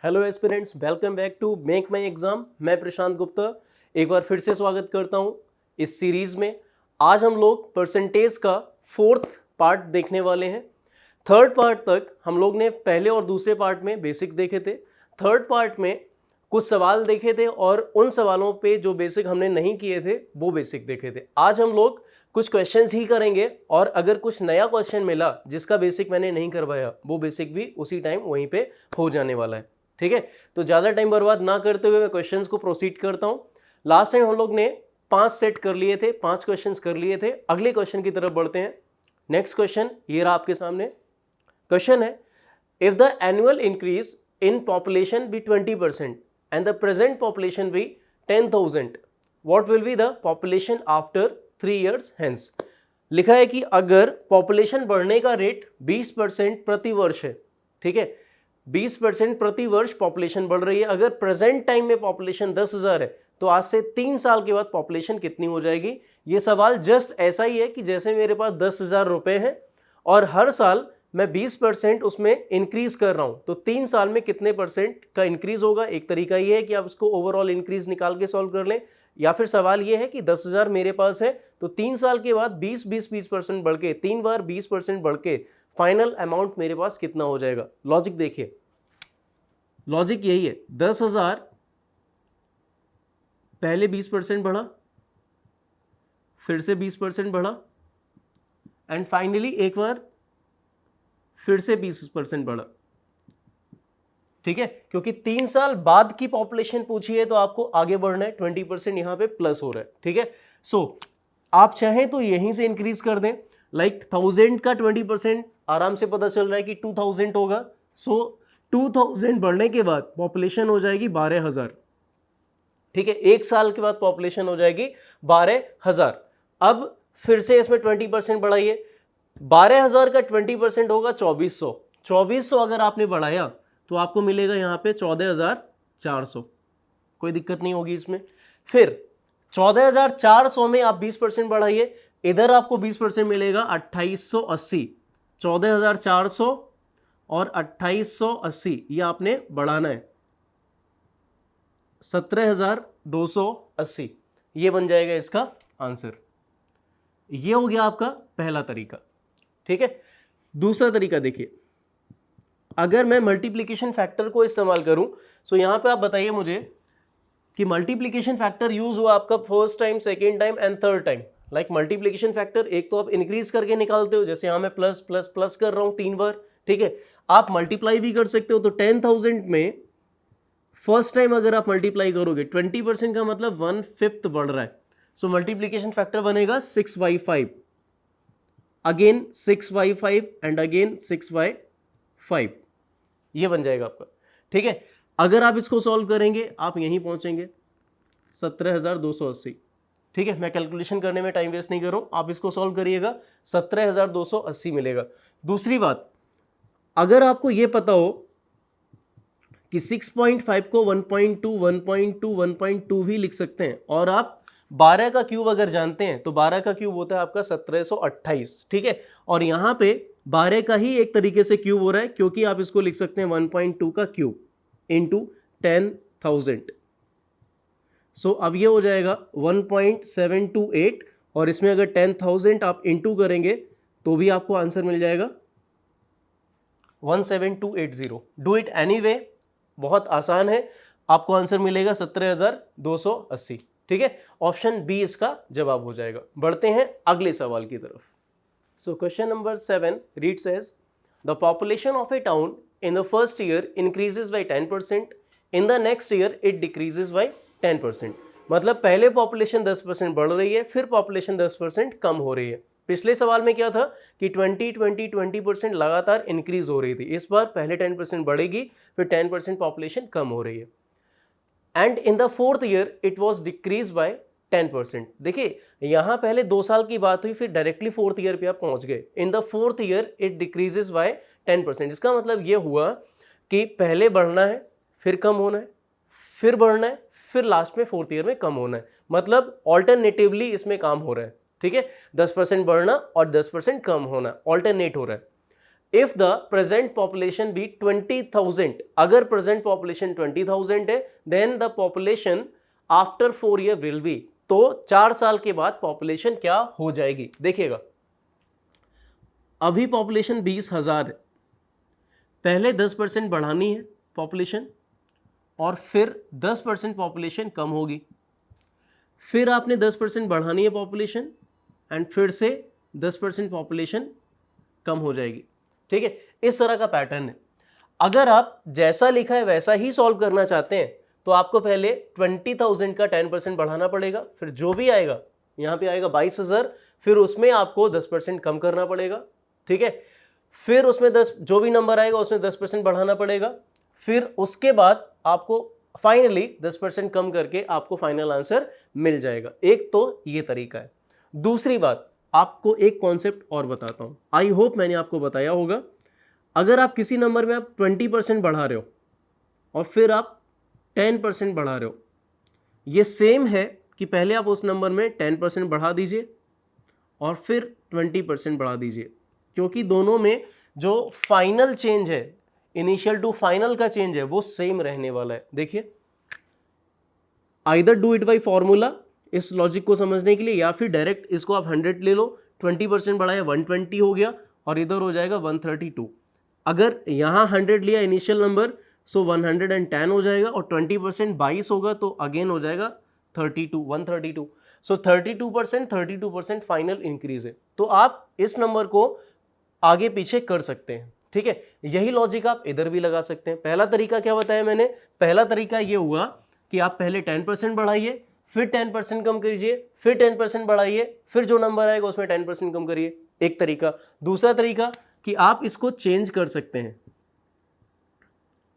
Hello aspirants, welcome back to make my exam. मैं प्रशांत गुप्ता एक बार फिर से स्वागत करता हूं इस सीरीज में। आज हम लोग परसेंटेज का फोर्थ पार्ट देखने वाले हैं। थर्ड पार्ट तक हम लोग ने पहले और दूसरे पार्ट में बेसिक्स देखे थे। थर्ड पार्ट में कुछ सवाल देखे थे और उन सवालों पे जो बेसिक हमने नहीं किए थे वो बेसिक देखे थे। आज हम लोग कुछ क्वेश्चंस ही करेंगे और अगर कुछ नया क्वेश्चन मिला जिसका बेसिक मैंने नहीं करवाया वो बेसिक भी उसी टाइम वहीं पे हो जाने वाला है। ठीक है, तो ज़्यादा टाइम बर्बाद ना करते हुए मैं क्वेश्चंस को प्रोसीड करता हूं। लास्ट टाइम हम लोग ने 5 सेट कर लिए थे, 5 क्वेश्चंस कर लिए थे। अगले क्वेश्चन की तरफ बढ़ते हैं। नेक्स्ट क्वेश्चन ये रहा आपके सामने। क्वेश्चन है, if the annual increase in population be 20% and the present population be 10,000, what will be the population after 3 years hence. लिखा है कि अगर पॉपुलेशन बढ़ने का रेट 20% प्रति वर्ष है, ठीक है, 20% प्रति वर्ष पॉपुलेशन बढ़ रही है। अगर प्रेजेंट टाइम में पॉपुलेशन 10,000 है तो आज से 3 साल के बाद पॉपुलेशन कितनी हो जाएगी। ये सवाल जस्ट ऐसा ही है कि जैसे मेरे पास 10,000 रुपए हैं और हर साल मैं 20% उसमें इंक्रीज कर रहा हूं तो 3 साल में कितने परसेंट का इंक्रीज होगा। एक तरीका ये है कि आप इसको ओवरऑल इंक्रीज निकाल के सॉल्व कर लें, या फिर सवाल ये है कि 10,000 मेरे पास है तो 3 साल के बाद 20% बढ़ के 3 बार 20% बढ़ के फाइनल अमाउंट मेरे पास कितना हो जाएगा। लॉजिक देखिए, लॉजिक यही है, 10,000 पहले 20% बढ़ा, फिर से 20% बढ़ा एंड फाइनली एक बार फिर से 20% बढ़ा। ठीक है, क्योंकि 3 साल बाद की पॉपुलेशन पूछी है तो आपको आगे बढ़ना है, 20% यहां पे प्लस हो रहा है। ठीक है, सो आप चाहें तो यहीं से इंक्रीज कर दें, लाइक 1000 का 20% आराम से पता चल रहा है कि 2000 होगा। सो 2000 बढ़ने के बाद पॉपुलेशन हो जाएगी 12,000। ठीक है, एक साल के बाद पॉपुलेशन हो जाएगी 12,000। अब फिर से इसमें 20% बढ़ाइए, 12,000 का 20% होगा 2400। 2400 अगर आपने बढ़ाया तो आपको मिलेगा यहां पे 14,400। कोई दिक्कत नहीं होगी इसमें। फिर 14,400 में आप 20% बढ़ाइए, इधर आपको 20% मिलेगा 2880। 14,400 और 2880 ये आपने बढ़ाना है, 17,280। ये बन जाएगा इसका आंसर। ये हो गया आपका पहला तरीका। ठीक है, दूसरा तरीका देखिए, अगर मैं मल्टीप्लिकेशन फैक्टर को इस्तेमाल करूं तो यहां पे आप बताइए मुझे कि मल्टीप्लिकेशन फैक्टर यूज हुआ आपका first time, second time and third time. Like multiplication factor एक तो आप इंक्रीज करके निकालते हो, जैसे यहां मैं प्लस प्लस प्लस कर रहा हूं 3 बार। ठीक है, आप मल्टीप्लाई भी कर सकते हो। तो 10,000 में फर्स्ट टाइम अगर आप मल्टीप्लाई करोगे 20% का मतलब 1/5 बढ़ रहा है। सो मल्टीप्लिकेशन फैक्टर बनेगा 6/5, अगेन 6/5 एंड अगेन 6/5। ये बन जाएगा आपका। ठीक है, अगर आप इसको सॉल्व करेंगे आप यहीं पहुंचेंगे 17,280। ठीक है, मैं कैलकुलेशन करने में टाइम वेस्ट नहीं कर रहा हूं, आप इसको सॉल्व करिएगा, 17,280 मिलेगा। दूसरी बात, अगर आपको यह पता हो कि 6.5 को 1.2 1.2 1.2 भी लिख सकते हैं और आप 12 का क्यूब अगर जानते हैं तो 12 का क्यूब होता है आपका 1728। ठीक है, और यहां पे 12 का ही एक तरीके से क्यूब हो रहा है क्योंकि आप इसको लिख सकते हैं 1.2 का क्यूब इंटू 10,000। सो अब ये हो जाएगा 1.728 और इसमें अगर 10,000 आप इंटू करेंगे तो भी आपको आंसर मिल जाएगा 17280। डू इट एनीवे, बहुत आसान है, आपको आंसर मिलेगा 17,280। ठीक है, ऑप्शन बी इसका जवाब हो जाएगा। बढ़ते हैं अगले सवाल की तरफ। So question number 7 reads as, the population of a town in the first year increases by 10%, in the next year it decreases by 10%। मतलब पहले पॉपुलेशन 10% बढ़ रही है, फिर पॉपुलेशन 10% कम हो रही है। पिछले सवाल में क्या था कि 20% लगातार इंक्रीज हो रही थी, इस बार पहले 10% बढ़ेगी फिर 10% पॉपुलेशन कम हो रही है। And in the fourth year it was decrease by 10%। देखिए यहां पहले 2 साल की बात हुई, फिर डायरेक्टली फोर्थ ईयर पे आप पहुंच गए। In the fourth year it decreases by 10%। इसका मतलब यह हुआ कि पहले बढ़ना है, फिर कम होना है, फिर बढ़ना है, फिर लास्ट में फोर्थ ईयर में कम होना है। मतलब ऑल्टरनेटिवली इसमें काम हो रहा है। ठीक है, 10% बढ़ना और 10% कम होना ऑल्टरनेट हो रहा है। If the present population be 20,000, अगर प्रेजेंट पॉपुलेशन 20,000 है, then the population after 4 year will be, तो 4 साल के बाद पॉपुलेशन क्या हो जाएगी। देखिएगा, अभी पॉपुलेशन 20,000 है, पहले 10% बढ़ानी है पॉपुलेशन, और फिर 10% पॉपुलेशन कम होगी, फिर आपने 10% बढ़ानी है पॉपुलेशन, एंड फिर से 10% पॉपुलेशन कम हो जाएगी। ठीक है, इस तरह का पैटर्न है। अगर आप जैसा लिखा है वैसा ही सॉल्व करना चाहते हैं तो आपको पहले 20,000 का 10% बढ़ाना पड़ेगा, फिर जो भी आएगा, यहाँ पे आएगा 22,000, फिर उसमें आपको 10% कम करना पड़ेगा। ठीक है, फिर उसमें 10 जो भी नंबर आएगा उसमें 10% बढ़ाना पड़ेगा, फिर उसके बाद आपको फाइनली 10% कम करके आपको फाइनल आंसर मिल जाएगा। एक तो ये तरीका है। दूसरी बात, आपको एक कॉन्सेप्ट और बताता हूं, आई होप मैंने आपको बताया होगा। अगर आप किसी नंबर में आप 20% बढ़ा रहे हो और फिर आप 10% बढ़ा रहे हो, ये सेम है कि पहले आप उस नंबर में 10% बढ़ा दीजिए और फिर 20% बढ़ा दीजिए, क्योंकि दोनों में जो फाइनल चेंज है, इनिशियल टू फाइनल का चेंज है, वो सेम रहने वाला है। देखिए, either do it by formula इस लॉजिक को समझने के लिए, या फिर डायरेक्ट इसको आप 100 ले लो, 20% बढ़ाया 120 हो गया और इधर हो जाएगा 132। अगर यहाँ 100 लिया इनिशियल नंबर, सो 110 हो जाएगा, और 20% 22 होगा तो अगेन हो जाएगा 32, 132। सो 32% फाइनल इंक्रीज है। तो आप इस नंबर को आगे पीछे कर सकते हैं। ठीक है, यही लॉजिक आप इधर भी लगा सकते हैं। पहला तरीका क्या बताया मैंने? पहला तरीका ये हुआ कि आप पहले 10% बढ़ाइए, फिर 10% कम करिए, फिर 10% बढ़ाइए, फिर जो नंबर आएगा उसमें 10% कम करिए, एक तरीका। दूसरा तरीका कि आप इसको चेंज कर सकते हैं।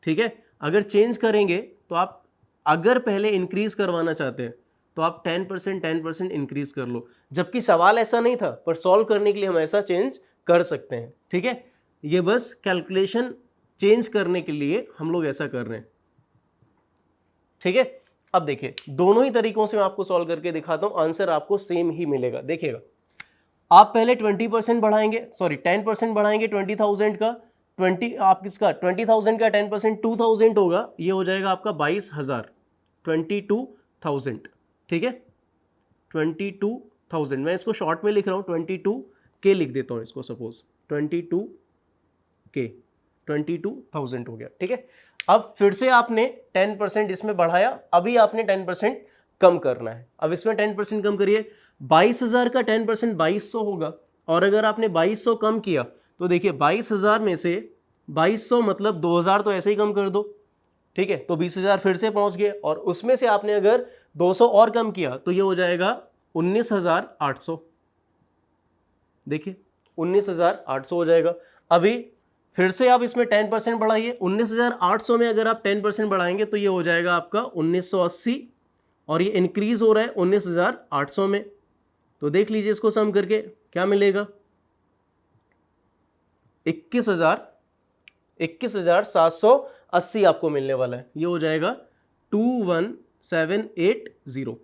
ठीक है, अगर चेंज करेंगे तो आप अगर पहले इंक्रीज करवाना चाहते हैं तो आप 10% इंक्रीज कर लो, जबकि सवाल ऐसा नहीं था, पर सॉल्व करने के लिए हम ऐसा चेंज कर सकते हैं। ठीक है, ये बस कैलकुलेशन चेंज करने के लिए हम लोग ऐसा कर रहे हैं। ठीक है, अब देखिए, दोनों ही तरीकों से मैं आपको सॉल्व करके दिखाता हूं, आंसर आपको सेम ही मिलेगा। देखिएगा, आप पहले 20% बढ़ाएंगे, सॉरी 10% बढ़ाएंगे 20,000 का, 20 आप किसका 20,000 का 10% 2,000 होगा, ये हो जाएगा आपका 22,000, 22,000। ठीक है, 22,000, मैं इसको शॉर्ट में लिख रहा हूँ, 22K लिख देता हूँ इसको, सपोज 22K, 22,000 हो गया। ठीक है, अब फिर से आपने 10% इसमें बढ़ाया, अभी आपने 10% कम करना है। अब इसमें 10% कम करिए, 22,000 का 10% 2,200 होगा, और अगर आपने 2,200 कम किया तो देखिए 22,000 में से 2,200 मतलब 2,000 तो ऐसे ही कम कर दो। ठीक है, तो 20,000 फिर से पहुंच गए, और उसमें से आपने अगर 200 और कम किया तो ये हो जाएगा 19,800। देखिए 19,800 हो जाएगा। अभी फिर से आप इसमें 10% बढ़ाइए, 19,800 में अगर आप 10% बढ़ाएंगे तो ये हो जाएगा आपका 1,980, और ये इंक्रीज हो रहा है 19,800 में। तो देख लीजिए इसको सम करके क्या मिलेगा, 21,780 आपको मिलने वाला है। ये हो जाएगा 21,780।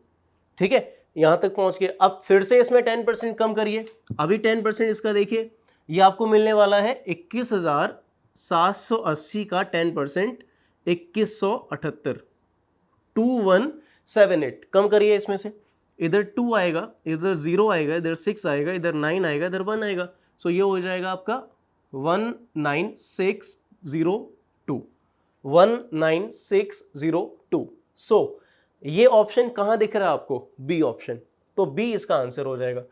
ठीक है, यहां तक पहुंच गए। अब फिर से इसमें 10% कम करिए, अभी 10% इसका देखिए, ये आपको मिलने वाला है 21,780 का 10% 2178, 2178। कम करिए इसमें से, इधर 2 आएगा, इधर 0 आएगा, इधर 6 आएगा, इधर 9 आएगा, इधर 1 आएगा। सो ये हो जाएगा आपका 19,602, 19,602। सो ये ऑप्शन कहाँ दिख रहा है आपको? B option. तो बी इसका आंसर हो जाएगा।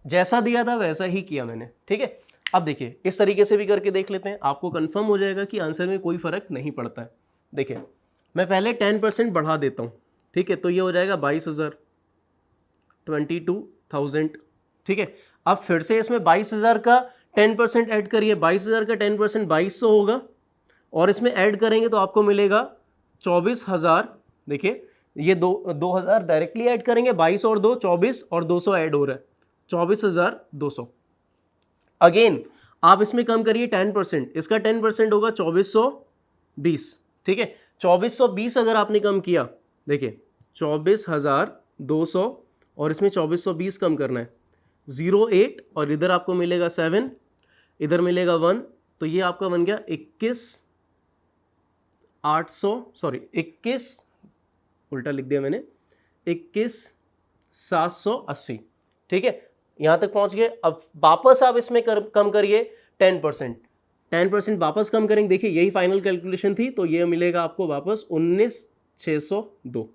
जैसा दिया था वैसा ही किया मैंने। ठीक है, अब देखिए इस तरीके से भी करके देख लेते हैं, आपको कंफर्म हो जाएगा कि आंसर में कोई फर्क नहीं पड़ता है। देखिए मैं पहले 10% बढ़ा देता हूँ। ठीक है, तो ये हो जाएगा 22,000, 22,000। ठीक है, अब फिर से इसमें 22,000 का 10% ऐड करिए, 22,000 का 10% 2,200 होगा, और इसमें ऐड करेंगे तो आपको मिलेगा 24,000। देखिए ये 2,000 डायरेक्टली ऐड करेंगे, 22 और 2 24, और 200 ऐड हो रहा है, 24,200। अगेन आप इसमें कम करिए 10%, इसका 10% होगा 2,420। ठीक है, 2,420 अगर आपने कम किया, देखिए 24,200 और इसमें 2,420 कम करना है, 08, और इधर आपको मिलेगा 7, इधर मिलेगा 1, तो ये आपका बन गया 21 उल्टा लिख दिया मैंने, 21,780। ठीक है, यहां तक पहुंच गए। अब वापस आप इसमें कम करिए 10% वापस कम करेंगे। देखिए यही फाइनल कैलकुलेशन थी, तो ये मिलेगा आपको वापस 19,602।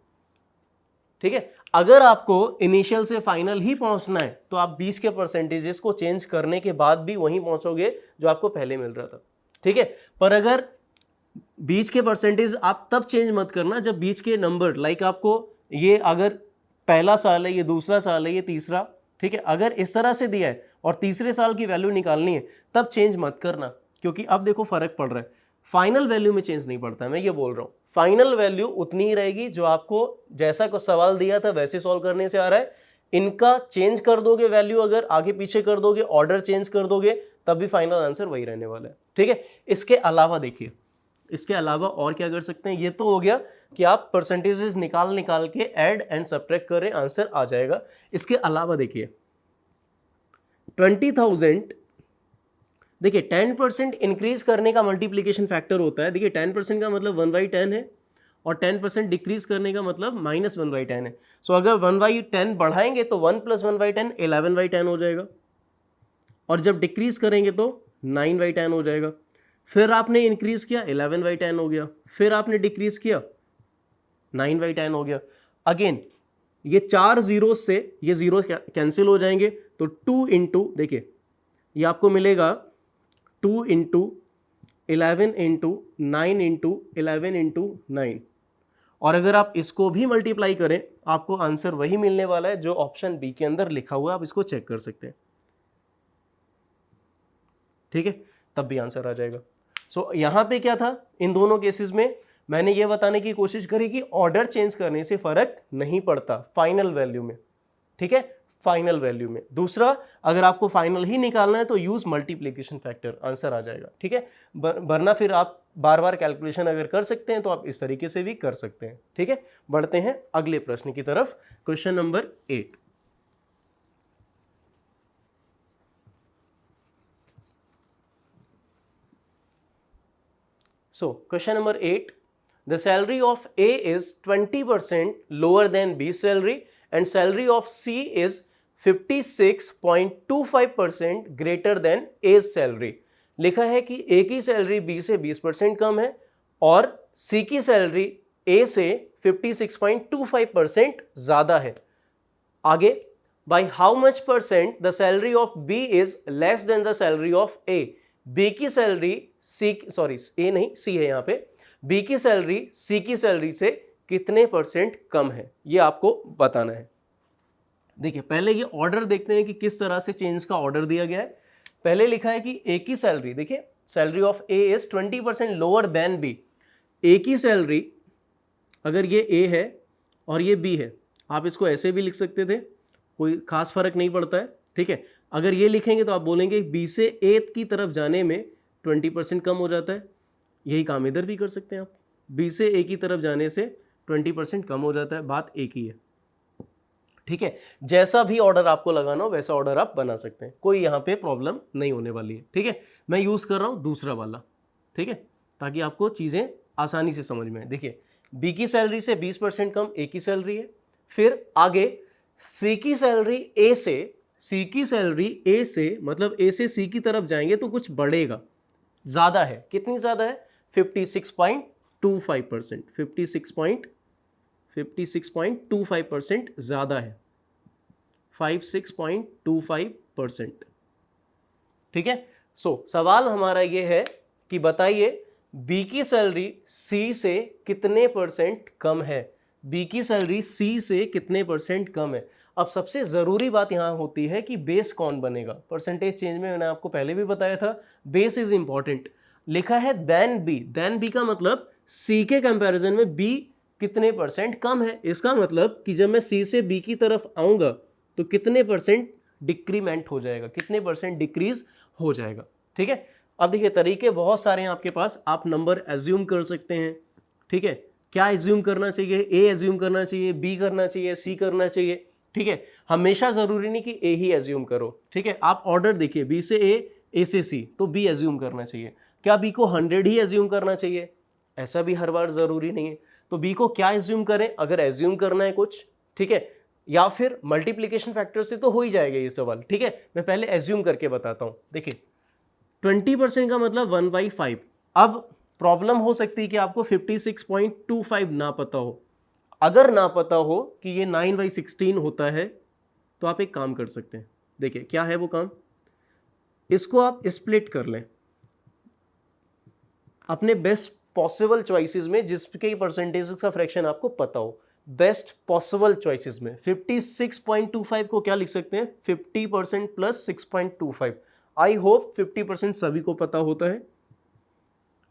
ठीक है, अगर आपको इनिशियल से फाइनल ही पहुंचना है तो आप 20 के परसेंटेजेस को चेंज करने के बाद भी वहीं पहुंचोगे जो आपको पहले मिल रहा था। ठीक है, पर अगर 20 के परसेंटेज आप तब चेंज मत करना जब बीच के नंबर, लाइक आपको ये अगर पहला साल है, ये दूसरा साल है, ये तीसरा, ठीक है, अगर इस तरह से दिया है और तीसरे साल की वैल्यू निकालनी है तब चेंज मत करना, क्योंकि अब देखो फर्क पड़ रहा है। फाइनल वैल्यू में चेंज नहीं पड़ता है, मैं ये बोल रहा हूँ। फाइनल वैल्यू उतनी ही रहेगी जो आपको जैसा को सवाल दिया था वैसे सॉल्व करने से आ रहा है। इनका चेंज कर दोगे वैल्यू, अगर आगे पीछे कर दोगे, ऑर्डर चेंज कर दोगे, तब भी फाइनल आंसर वही रहने वाला है। ठीक है, इसके अलावा देखिए, इसके अलावा और क्या कर सकते हैं। ये तो हो गया कि आप परसेंटेजेस निकाल के ऐड एंड सब्ट्रैक्ट करें, आंसर आ जाएगा। इसके अलावा देखिए 20,000, देखिए 10% इंक्रीज करने का मल्टीप्लीकेशन फैक्टर होता है। देखिए 10% का मतलब 1/10 है और 10% डिक्रीज करने का मतलब -1/10 है। सो अगर 1/10 बढ़ाएंगे तो 1 + 1/10 11/10 हो जाएगा, और जब डिक्रीज करेंगे तो 9/10 हो जाएगा। फिर आपने इंक्रीज किया 11/10 हो गया, फिर आपने डिक्रीज किया 9/10 हो गया। अगेन ये 4 जीरो से ये जीरो कैंसिल हो जाएंगे, तो 2 इंटू, देखिए ये आपको मिलेगा 2 इंटू 11 इंटू 9 इंटू 11 इंटू 9, और अगर आप इसको भी मल्टीप्लाई करें आपको आंसर वही मिलने वाला है जो ऑप्शन बी के अंदर लिखा हुआ है। आप इसको चेक कर सकते हैं। ठीक है, तब भी आंसर आ जाएगा। सो यहां पे क्या था, इन दोनों केसेस में मैंने ये बताने की कोशिश करी कि ऑर्डर चेंज करने से फर्क नहीं पड़ता फाइनल वैल्यू में। ठीक है, फाइनल वैल्यू में। दूसरा, अगर आपको फाइनल ही निकालना है तो यूज मल्टीप्लिकेशन फैक्टर, आंसर आ जाएगा। ठीक है, वरना फिर आप बार बार कैलकुलेशन अगर कर सकते हैं तो आप इस तरीके से भी कर सकते हैं। ठीक है, बढ़ते हैं अगले प्रश्न की तरफ। Question number 8। So, question number 8. The salary of A is 20% lower than B's salary and salary of C is 56.25% greater than A's salary. लिखा है कि A की सैलरी B से 20% कम है और C की सैलरी A से 56.25% ज़्यादा है। आगे, by how much percent the salary of B is less than the salary of A. B की सैलरी C है यहाँ पे, B की सैलरी C की सैलरी से कितने % कम है, ये आपको बताना है। देखिए पहले ये ऑर्डर देखते हैं कि किस तरह से चेंज का ऑर्डर दिया गया है। पहले लिखा है कि A की सैलरी, देखिए salary of A is 20% lower than B। A की सैलरी, अगर ये A है और ये B है, आप इसको ऐसे भी लिख सकते थे, कोई खास फर्क नहीं पड़ता है। ठीक है, अगर ये लिखेंगे तो आप बोलेंगे B से A की तरफ जाने में 20% कम हो जाता है। यही काम इधर भी कर सकते हैं आप, B से A की तरफ जाने से 20% कम हो जाता है, बात एक ही है। ठीक है, जैसा भी ऑर्डर आपको लगाना हो वैसा ऑर्डर आप बना सकते हैं, कोई यहाँ पे प्रॉब्लम नहीं होने वाली है। ठीक है, मैं यूज कर रहा हूँ दूसरा वाला, ठीक है, ताकि आपको चीजें आसानी से समझ में आए। देखिए B की सैलरी से 20% कम A की सैलरी है। फिर आगे C की सैलरी A से मतलब A से C की तरफ जाएंगे तो कुछ बढ़ेगा, ज्यादा है। कितनी ज्यादा है? 56.25%, 56.25% ज्यादा है, 56.25%। ठीक है, सवाल हमारा ये है कि बताइए B की सैलरी C से कितने % कम है। B की सैलरी C से कितने % कम है। अब सबसे जरूरी बात यहां होती है कि बेस कौन बनेगा। परसेंटेज चेंज में मैंने आपको पहले भी बताया था, बेस इज इंपॉर्टेंट। लिखा है देन बी का मतलब C के कंपैरिजन में B कितने % कम है। इसका मतलब कि जब मैं C से B की तरफ आऊंगा तो कितने % डिक्रीमेंट हो जाएगा, कितने % डिक्रीज हो जाएगा। ठीक है, अब देखिए तरीके बहुत सारे हैं आपके पास, आप नंबर एज्यूम कर सकते हैं। ठीक है, क्या एज्यूम करना चाहिए? A एज्यूम करना चाहिए, B करना चाहिए, C करना चाहिए। ठीक है, हमेशा जरूरी नहीं कि A ही एज्यूम करो। ठीक है, आप ऑर्डर देखिए, B से A, ए से सी, तो बी एज्यूम करना चाहिए। क्या बी को 100 ही एज्यूम करना चाहिए? ऐसा भी हर बार ज़रूरी नहीं है। तो बी को क्या एज्यूम करें अगर एज्यूम करना है कुछ, ठीक है, या फिर मल्टीप्लिकेशन फैक्टर से तो हो ही जाएगा ये सवाल, ठीक है। मैं पहले एज्यूम करके बताता हूँ। देखिए 20% का मतलब 1/5। अब प्रॉब्लम हो सकती है कि आपको 56.25 ना पता हो। अगर ना पता हो कि ये 9/16 होता है तो आप एक काम कर सकते हैं। देखिए क्या है वो काम, इसको आप स्प्लिट कर लें अपने बेस्ट पॉसिबल चॉइसेस में, जिसके परसेंटेज का फ्रैक्शन आपको पता हो। बेस्ट पॉसिबल चॉइसेस में 56.25 को क्या लिख सकते हैं, 50% प्लस 6.25। आई होप 50% सभी को पता होता है,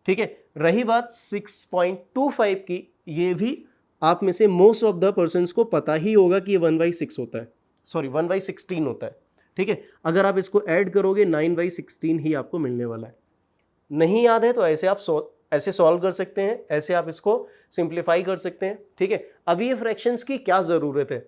ठीक है। रही बात 6.25 की, ये भी आप में से मोस्ट ऑफ द पर्सन्स को पता ही होगा कि ये 1/6 होता है, सॉरी 1/16 होता है, ठीक है। अगर आप इसको ऐड करोगे 9/16 ही आपको मिलने वाला है। नहीं याद है तो ऐसे आप ऐसे सॉल्व कर सकते हैं, ऐसे आप इसको सिंप्लीफाई कर सकते हैं, ठीक है। अभी ये फ्रैक्शंस की क्या ज़रूरत है?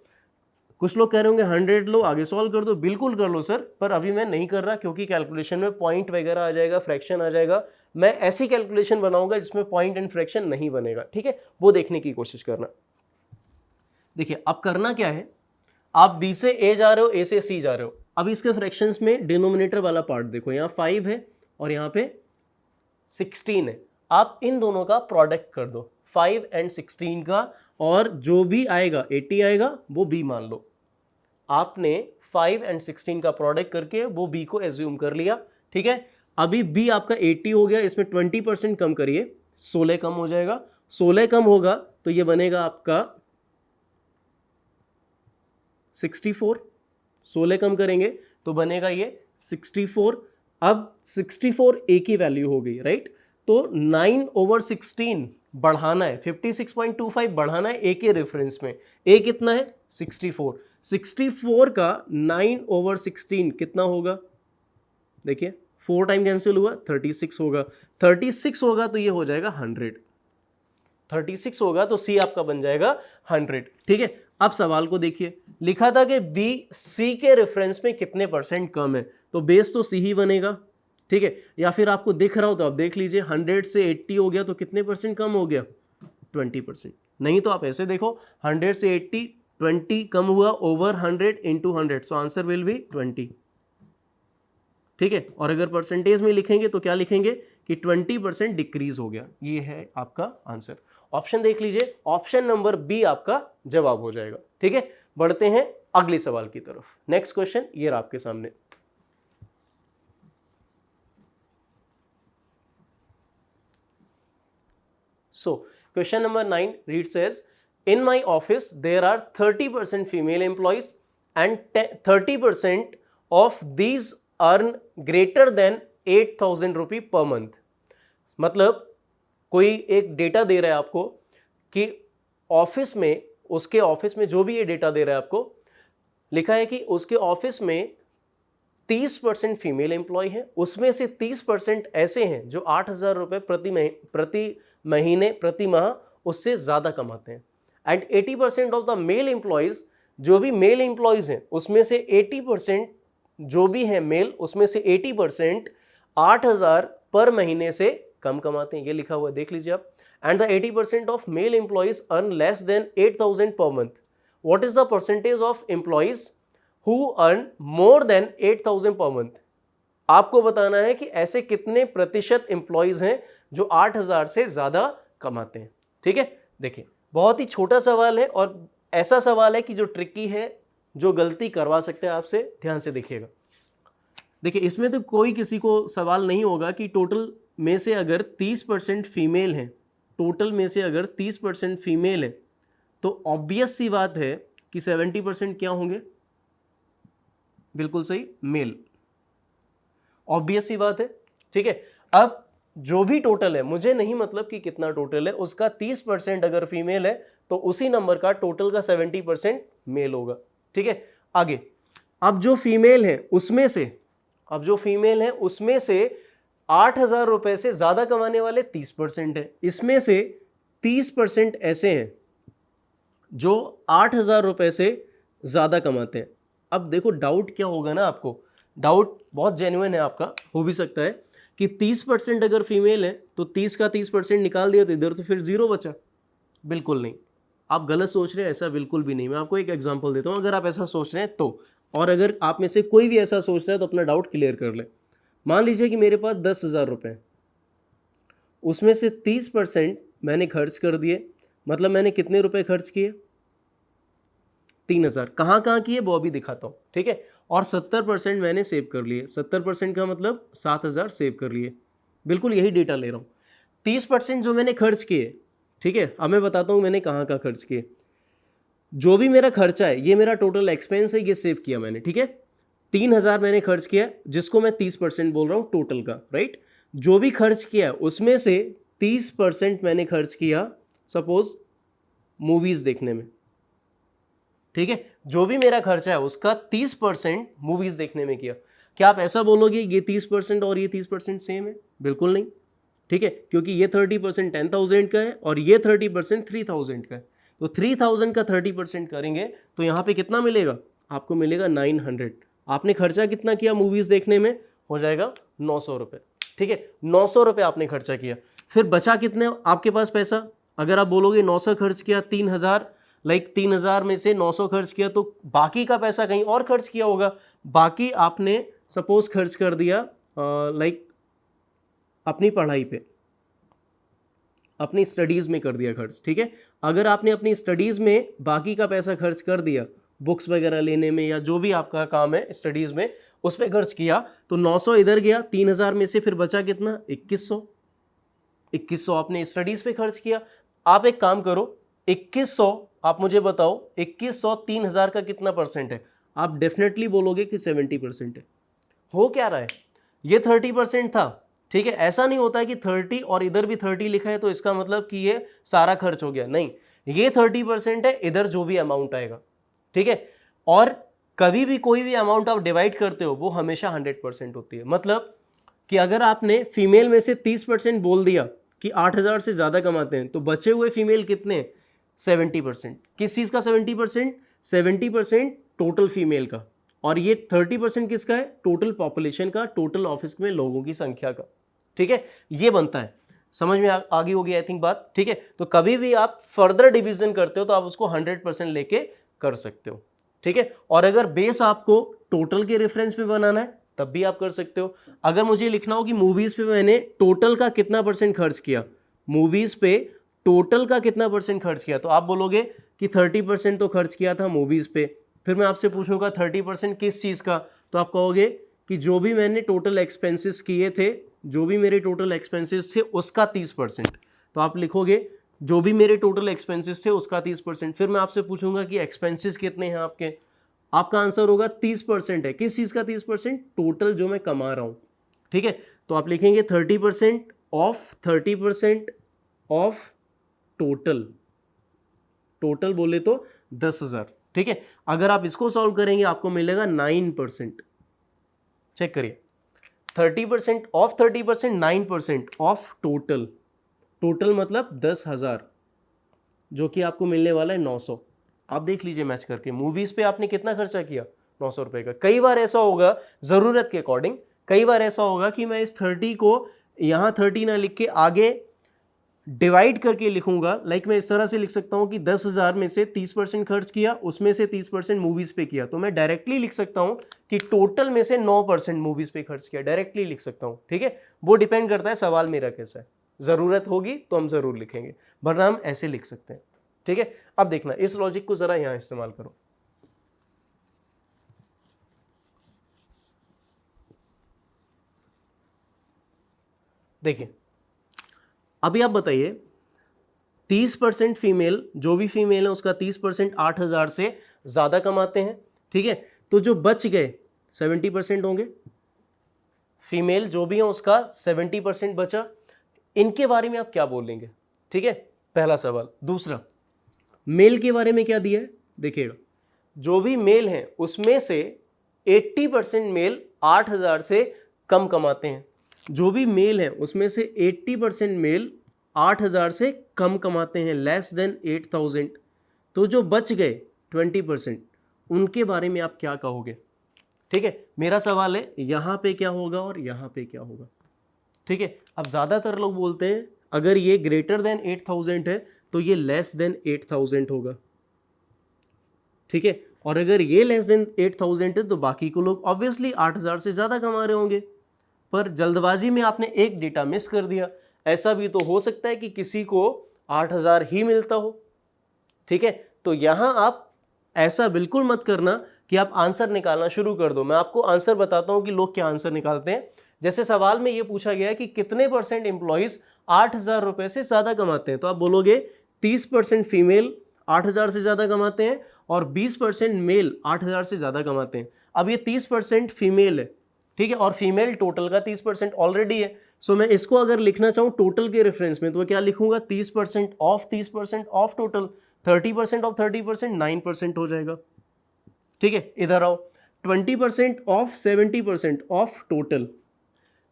कुछ लोग कह रहे होंगे 100 लो आगे सॉल्व कर दो, बिल्कुल कर लो सर, पर अभी मैं नहीं कर रहा क्योंकि कैलकुलेशन में पॉइंट वगैरह आ जाएगा, फ्रैक्शन आ जाएगा। मैं ऐसी कैलकुलेशन बनाऊंगा जिसमें पॉइंट एंड फ्रैक्शन नहीं बनेगा, ठीक है, वो देखने की कोशिश करना। देखिए अब करना क्या है, आप बी से ए जा रहे हो, ए से सी जा रहे हो। अब इसके फ्रैक्शंस में डिनोमिनेटर वाला पार्ट देखो, यहाँ 5 है और यहाँ पे 16 है। आप इन दोनों का प्रोडक्ट कर दो, 5 एंड 16 का, और जो भी आएगा 80 आएगा वो बी मान लो। आपने 5 एंड 16 का प्रोडक्ट करके वो बी को एज्यूम कर लिया, ठीक है। अभी बी आपका 80 हो गया, इसमें 20% कम करिए, 16 कम हो जाएगा। 16 कम होगा तो ये बनेगा आपका 64। 16 कम करेंगे तो बनेगा ये 64। अब 64 ए की वैल्यू हो गई, राइट। तो 9/16 बढ़ाना है, 56.25 बढ़ाना है ए के रेफरेंस में। ए कितना है? 64। 64 का 9/16 कितना होगा? देखिए 4 टाइम कैंसिल हुआ, 36 होगा। 36 होगा तो ये हो जाएगा 100। 36 होगा तो सी आपका बन जाएगा 100, ठीक है। अब सवाल को देखिए, लिखा था कि बी सी के रेफरेंस में कितने परसेंट कम है, तो बेस तो सी ही बनेगा, ठीक है। या फिर आपको दिख रहा हो तो आप देख लीजिए, 100 से 80 हो गया तो कितने परसेंट कम हो गया? 20%। नहीं तो आप ऐसे देखो, 100 से 80, 20 कम हुआ over 100 into 100, so answer will be 20, ठीक है। और अगर परसेंटेज में लिखेंगे तो क्या लिखेंगे कि 20% डिक्रीज हो गया। ये है आपका आंसर। ऑप्शन देख लीजिए, ऑप्शन नंबर बी आपका जवाब हो जाएगा, ठीक है। बढ़ते हैं अगले सवाल की तरफ। नेक्स्ट क्वेश्चन ये रहा आपके सामने। So, question number 9 reads as, in my office there are 30% female employees and 30% of these earn greater than 8,000 रुपये per month। मतलब कोई एक डेटा दे रहा है आपको कि ऑफिस में, उसके ऑफिस में जो भी ये डेटा दे रहा है आपको, लिखा है कि उसके ऑफिस में 30% फीमेल एम्प्लॉय है, उसमें से 30% ऐसे हैं जो 8,000 रुपये प्रति महीने प्रति माह उससे ज़्यादा कमाते हैं। And 80% of the male employees, जो भी मेल एम्प्लॉयज़ हैं उसमें से 80%, जो भी हैं मेल, उसमें से 80% 8,000 पर महीने से कम कमाते हैं। ये लिखा हुआ है, देख लीजिए आप। And the 80% of male employees earn less than 8,000 per month. What is the percentage of employees who earn more than 8,000 per month? आपको बताना है कि ऐसे कितने प्रतिशत एम्प्लॉयज़ हैं जो 8,000 से ज़्यादा कमाते हैं, ठीक है। देखिए बहुत ही छोटा सवाल है और ऐसा सवाल है कि जो ट्रिकी है, जो गलती करवा सकते हैं आपसे। ध्यान से देखिएगा। देखिए इसमें तो कोई किसी को सवाल नहीं होगा कि टोटल में से अगर 30% फीमेल हैं, टोटल में से अगर 30% फीमेल है तो ऑब्वियस सी बात है कि 70% क्या होंगे? बिल्कुल सही, मेल। ऑब्वियस सी बात है, ठीक है। अब जो भी टोटल है, मुझे नहीं मतलब कि कितना टोटल है, उसका 30% अगर फीमेल है तो उसी नंबर का टोटल का 70% मेल होगा, ठीक है। आगे, अब जो फीमेल है उसमें से, 8,000 रुपए से ज्यादा कमाने वाले 30% है। इसमें से 30% ऐसे हैं जो 8,000 रुपए से ज्यादा कमाते हैं। अब देखो डाउट क्या होगा ना आपको डाउट बहुत जेन्युइन है आपका, हो भी सकता है कि 30% अगर फीमेल है तो 30 का 30% निकाल दिया तो इधर तो फिर 0 बचा। बिल्कुल नहीं, आप गलत सोच रहे हैं, ऐसा बिल्कुल भी नहीं। मैं आपको एक एग्जांपल देता हूँ, अगर आप ऐसा सोच रहे हैं तो, और अगर आप में से कोई भी ऐसा सोच रहा है तो अपना डाउट क्लियर कर ले। मान लीजिए कि मेरे पास 10,000 रुपये, उसमें से 30% मैंने खर्च कर दिए, मतलब मैंने कितने रुपए खर्च किए? 3,000। कहाँ कहाँ किए वो अभी दिखाता हूँ, ठीक है। और 70% मैंने सेव कर लिए, 70% का मतलब 7,000 सेव कर लिए, बिल्कुल यही डेटा ले रहा हूँ। 30% जो मैंने खर्च किए, ठीक है, अब मैं बताता हूँ मैंने कहाँ कहाँ खर्च किए। जो भी मेरा खर्चा है, ये मेरा टोटल एक्सपेंस है, ये सेव किया मैंने, ठीक है। 3,000 मैंने खर्च किया, जिसको मैं 30% बोल रहा हूँ टोटल का, राइट। जो भी खर्च किया उसमें से 30% मैंने खर्च किया सपोज मूवीज देखने में, ठीक है। जो भी मेरा खर्चा है उसका 30% मूवीज देखने में किया। क्या आप ऐसा बोलोगे ये 30% और ये 30% सेम है? बिल्कुल नहीं, ठीक है, क्योंकि ये 30% 10,000 का है और ये 30% 3,000 का है। तो 3,000 का 30% करेंगे तो यहाँ पे कितना मिलेगा? आपको मिलेगा 900। आपने खर्चा कितना किया मूवीज देखने में? हो जाएगा 900 रुपये, ठीक है। 900 रुपये आपने खर्चा किया, फिर बचा कितने आपके पास पैसा? अगर आप बोलोगे 900 खर्च किया, 3,000, लाइक 3,000 में से 900 खर्च किया तो बाकी का पैसा कहीं और खर्च किया होगा। बाकी आपने सपोज खर्च कर दिया लाइक अपनी पढ़ाई पे, अपनी स्टडीज़ में कर दिया खर्च, ठीक है। अगर आपने अपनी स्टडीज़ में बाकी का पैसा खर्च कर दिया, बुक्स वगैरह लेने में या जो भी आपका काम है स्टडीज़ में, उस पर खर्च किया, तो 900 इधर गया, 3,000 में से फिर बचा कितना? 2100। 2100 आपने स्टडीज़ पे खर्च किया। आप एक काम करो, 2100 आप मुझे बताओ, 2100 3,000 का कितना परसेंट है? आप डेफिनेटली बोलोगे कि 70% है। हो क्या रहा है? ये 30% था, ठीक है। ऐसा नहीं होता है कि 30 और इधर भी 30 लिखा है तो इसका मतलब कि ये सारा खर्च हो गया, नहीं। ये 30% है, इधर जो भी अमाउंट आएगा, ठीक है। और कभी भी कोई भी अमाउंट आप डिवाइड करते हो वो हमेशा 100% होती है। मतलब कि अगर आपने फीमेल में से 30% बोल दिया कि 8,000 से ज़्यादा कमाते हैं, तो बचे हुए फीमेल कितने? 70%। किस चीज़ का 70%? 70% टोटल फीमेल का, और ये 30% किसका है? टोटल पॉपुलेशन का, टोटल ऑफिस में लोगों की संख्या का, ठीक है। ये बनता है, समझ में आ गई होगी आई थिंक बात, ठीक है। तो कभी भी आप फर्दर डिवीजन करते हो तो आप उसको 100% लेके कर सकते हो, ठीक है। और अगर बेस आपको टोटल के रेफरेंस पे बनाना है तब भी आप कर सकते हो। अगर मुझे लिखना हो कि मूवीज पे मैंने टोटल का कितना परसेंट खर्च किया, मूवीज पे टोटल का कितना परसेंट खर्च किया, तो आप बोलोगे कि 30% तो खर्च किया था मूवीज पे। फिर मैं आपसे पूछूंगा 30% किस चीज़ का, तो आप कहोगे कि जो भी मैंने टोटल एक्सपेंसेस किए थे, जो भी मेरे टोटल एक्सपेंसेस थे उसका 30%। तो आप लिखोगे जो भी मेरे टोटल एक्सपेंसेस थे उसका 30%। फिर मैं आपसे पूछूंगा कि एक्सपेंसेस कितने हैं आपके, आपका आंसर होगा 30% है। किस चीज़ का 30%? टोटल जो मैं कमा रहा हूँ, ठीक है। तो आप लिखेंगे 30% ऑफ 30% ऑफ टोटल, टोटल बोले तो 10,000, ठीक है। अगर आप इसको सॉल्व करेंगे आपको मिलेगा 9%। चेक करिए, 30% ऑफ 30%, 9% ऑफ टोटल, टोटल मतलब 10,000, जो कि आपको मिलने वाला है 900। आप देख लीजिए मैच करके, मूवीज पे आपने कितना खर्चा किया? 900 रुपए का। कई बार ऐसा होगा जरूरत के अकॉर्डिंग, कई बार ऐसा होगा कि मैं इस 30 को यहाँ 30 ना लिख के आगे डिवाइड करके लिखूंगा। लाइक मैं इस तरह से लिख सकता हूं कि 10,000 में से 30% खर्च किया, उसमें से 30% मूवीज पे किया, तो मैं डायरेक्टली लिख सकता हूं कि टोटल में से 9% मूवीज पे खर्च किया, डायरेक्टली लिख सकता हूं, ठीक है। वो डिपेंड करता है सवाल मेरा कैसा है, जरूरत होगी तो हम जरूर लिखेंगे, वरना हम ऐसे लिख सकते हैं, ठीक है। अब देखना, इस लॉजिक को जरा यहां इस्तेमाल करो। देखिए, अभी आप बताइए 30% फीमेल, जो भी फीमेल है उसका 30% 8,000 से ज़्यादा कमाते हैं, ठीक है। तो जो बच गए 70% होंगे, फीमेल जो भी है उसका 70% बचा, इनके बारे में आप क्या बोलेंगे, ठीक है, पहला सवाल। दूसरा, मेल के बारे में क्या दिया है, देखिएगा, जो भी मेल है उसमें से 80% मेल 8,000 से कम कमाते हैं। जो भी मेल है उसमें से 80% मेल 8,000 से कम कमाते हैं, लेस देन 8,000। तो जो बच गए 20%, उनके बारे में आप क्या कहोगे? ठीक है, मेरा सवाल है यहाँ पे क्या होगा और यहाँ पे क्या होगा। ठीक है, अब ज़्यादातर लोग बोलते हैं अगर ये ग्रेटर देन 8000 है तो ये लेस देन 8000 होगा। ठीक है, और अगर ये लेस देन 8000 है तो बाकी को लोग ऑब्वियसली 8000 से ज़्यादा कमा रहे होंगे, पर जल्दबाजी में आपने एक डेटा मिस कर दिया। ऐसा भी तो हो सकता है कि किसी को 8000 ही मिलता हो। ठीक है, तो यहाँ आप ऐसा बिल्कुल मत करना कि आप आंसर निकालना शुरू कर दो। मैं आपको आंसर बताता हूँ कि लोग क्या आंसर निकालते हैं। जैसे सवाल में ये पूछा गया है कि कितने % एम्प्लॉइज 8000 रुपये से ज़्यादा कमाते हैं, तो आप बोलोगे 30% फीमेल 8000 से ज़्यादा कमाते हैं और 20% मेल 8000 से ज़्यादा कमाते हैं। अब ये 30% फीमेल है, ठीक है, और फीमेल टोटल का 30% ऑलरेडी है। सो मैं इसको अगर लिखना चाहूँ टोटल के रेफरेंस में तो क्या लिखूंगा, 30% ऑफ टोटल, 30% ऑफ 30% 9% हो जाएगा। ठीक है, इधर आओ, 20% ऑफ 70% ऑफ टोटल,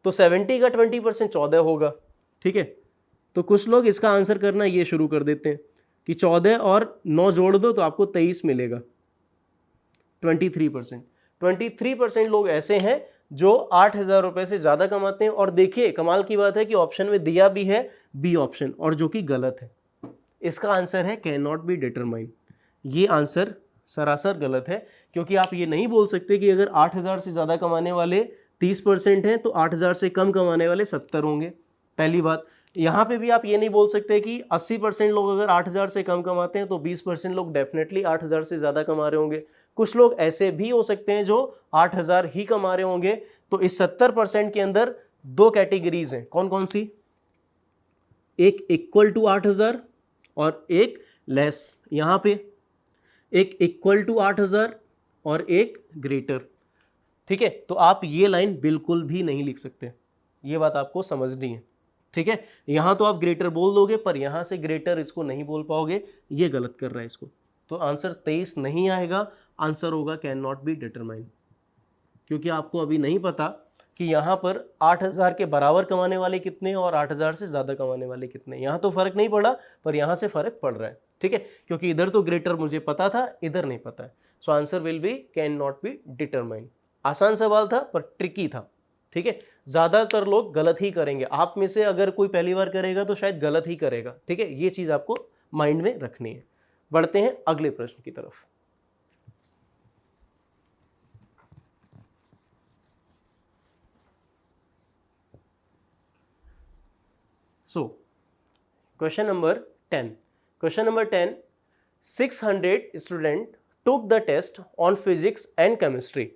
तो 70 का 20% 14 होगा। ठीक है, तो कुछ लोग इसका आंसर करना ये शुरू कर देते हैं कि 14 और 9 जोड़ दो तो आपको 23 मिलेगा। 23% लोग ऐसे हैं जो 8000 रुपये से ज़्यादा कमाते हैं। और देखिए कमाल की बात है कि ऑप्शन में दिया भी है बी ऑप्शन, और जो कि गलत है। इसका आंसर है कैन नॉट बी डिटरमाइन। ये आंसर सरासर गलत है, क्योंकि आप ये नहीं बोल सकते कि अगर 8000 से ज़्यादा कमाने वाले 30% हैं तो 8000 से कम कमाने वाले 70 होंगे। पहली बात, यहाँ पे भी आप ये नहीं बोल सकते कि 80% लोग अगर 8000 से कम कमाते हैं तो 20% लोग डेफिनेटली 8000 से ज़्यादा कमा रहे होंगे। कुछ लोग ऐसे भी हो सकते हैं जो 8000 ही कमा रहे होंगे। तो इस 70% के अंदर दो कैटेगरीज हैं, कौन कौन सी, एक इक्वल टू 8000 और एक लेस। यहाँ पे एक इक्वल टू 8000 और एक ग्रेटर। ठीक है, तो आप ये लाइन बिल्कुल भी नहीं लिख सकते, ये बात आपको समझनी है। ठीक है, यहाँ तो आप ग्रेटर बोल दोगे पर यहाँ से ग्रेटर इसको नहीं बोल पाओगे, ये गलत कर रहा है इसको। तो आंसर 23 नहीं आएगा, आंसर होगा कैन नॉट बी डिटरमाइन, क्योंकि आपको अभी नहीं पता कि यहाँ पर 8000 के बराबर कमाने वाले कितने और 8000 से ज़्यादा कमाने वाले कितने। यहाँ तो फ़र्क नहीं पड़ा पर यहाँ से फ़र्क पड़ रहा है। ठीक है, क्योंकि इधर तो ग्रेटर मुझे पता था, इधर नहीं पता है। So answer will be can not be determine. आसान सवाल था पर ट्रिकी था। ठीक है, ज़्यादातर लोग गलत ही करेंगे। आप में से अगर कोई पहली बार करेगा तो शायद गलत ही करेगा। ठीक है, ये चीज़ आपको माइंड में रखनी है। बढ़ते हैं अगले प्रश्न की तरफ। So, question number 10. Question number 10. 600 students took the test on physics and chemistry.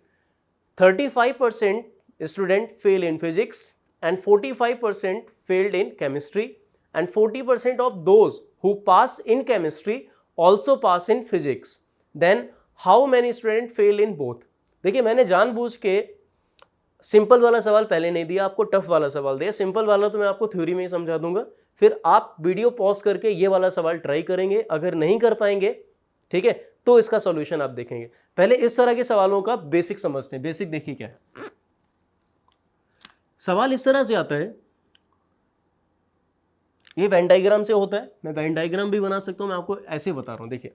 35% students failed in physics and 45% failed in chemistry, and 40% of those who pass in chemistry also pass in physics. Then how many students fail in both? देखिए मैंने जानबूझ के simple वाला सवाल पहले नहीं दिया, आपको टफ वाला सवाल दिया। सिंपल वाला तो मैं आपको थ्योरी में ही समझा दूंगा, फिर आप वीडियो पॉज करके ये वाला सवाल ट्राई करेंगे। अगर नहीं कर पाएंगे, ठीक है, तो इसका सॉल्यूशन आप देखेंगे। पहले इस तरह के सवालों का बेसिक समझते हैं। बेसिक देखिए क्या है। सवाल इस तरह से आता है, ये वेन डायग्राम से होता है। मैं वेन डायग्राम भी बना सकता हूं, मैं आपको ऐसे बता रहा हूं। देखिए